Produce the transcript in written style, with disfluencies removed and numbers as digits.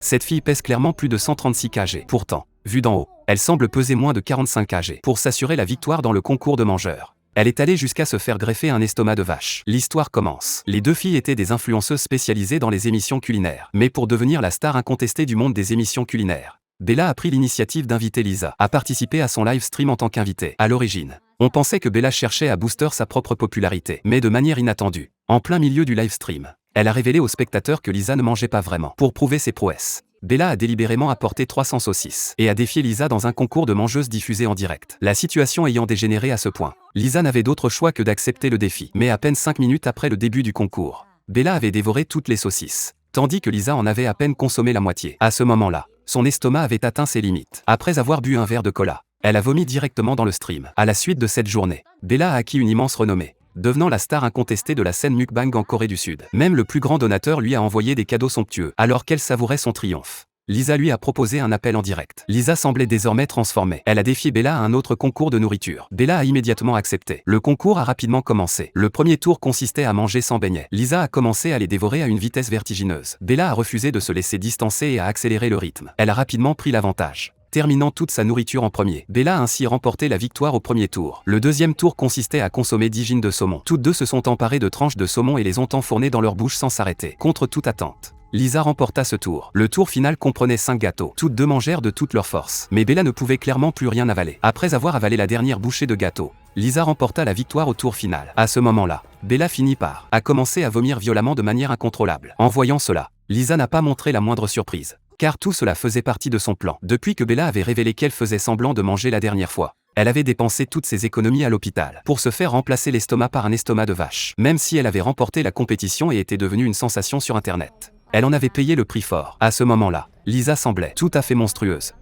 Cette fille pèse clairement plus de 136 kg. Pourtant, vue d'en haut, elle semble peser moins de 45 kg. Pour s'assurer la victoire dans le concours de mangeurs, elle est allée jusqu'à se faire greffer un estomac de vache. L'histoire commence. Les deux filles étaient des influenceuses spécialisées dans les émissions culinaires. Mais pour devenir la star incontestée du monde des émissions culinaires, Bella a pris l'initiative d'inviter Lisa à participer à son live stream en tant qu'invitée. À l'origine, on pensait que Bella cherchait à booster sa propre popularité. Mais de manière inattendue, en plein milieu du live stream, elle a révélé aux spectateurs que Lisa ne mangeait pas vraiment. Pour prouver ses prouesses, Bella a délibérément apporté 300 saucisses et a défié Lisa dans un concours de mangeuses diffusé en direct. La situation ayant dégénéré à ce point, Lisa n'avait d'autre choix que d'accepter le défi. Mais à peine 5 minutes après le début du concours, Bella avait dévoré toutes les saucisses, tandis que Lisa en avait à peine consommé la moitié. À ce moment-là, son estomac avait atteint ses limites. Après avoir bu un verre de cola, elle a vomi directement dans le stream. À la suite de cette journée, Bella a acquis une immense renommée, devenant la star incontestée de la scène mukbang en Corée du Sud. Même le plus grand donateur lui a envoyé des cadeaux somptueux. Alors qu'elle savourait son triomphe, Lisa lui a proposé un appel en direct. Lisa semblait désormais transformée. Elle a défié Bella à un autre concours de nourriture. Bella a immédiatement accepté. Le concours a rapidement commencé. Le premier tour consistait à manger sans beignets. Lisa a commencé à les dévorer à une vitesse vertigineuse. Bella a refusé de se laisser distancer et a accéléré le rythme. Elle a rapidement pris l'avantage, terminant toute sa nourriture en premier. Bella a ainsi remporté la victoire au premier tour. Le deuxième tour consistait à consommer 10 gînes de saumon. Toutes deux se sont emparées de tranches de saumon et les ont enfournées dans leur bouche sans s'arrêter. Contre toute attente, Lisa remporta ce tour. Le tour final comprenait 5 gâteaux. Toutes deux mangèrent de toute leur force. Mais Bella ne pouvait clairement plus rien avaler. Après avoir avalé la dernière bouchée de gâteau, Lisa remporta la victoire au tour final. À ce moment-là, Bella finit par commencer à vomir violemment de manière incontrôlable. En voyant cela, Lisa n'a pas montré la moindre surprise, car tout cela faisait partie de son plan. Depuis que Bella avait révélé qu'elle faisait semblant de manger la dernière fois, elle avait dépensé toutes ses économies à l'hôpital pour se faire remplacer l'estomac par un estomac de vache. Même si elle avait remporté la compétition et était devenue une sensation sur Internet, elle en avait payé le prix fort. À ce moment-là, Lisa semblait tout à fait monstrueuse.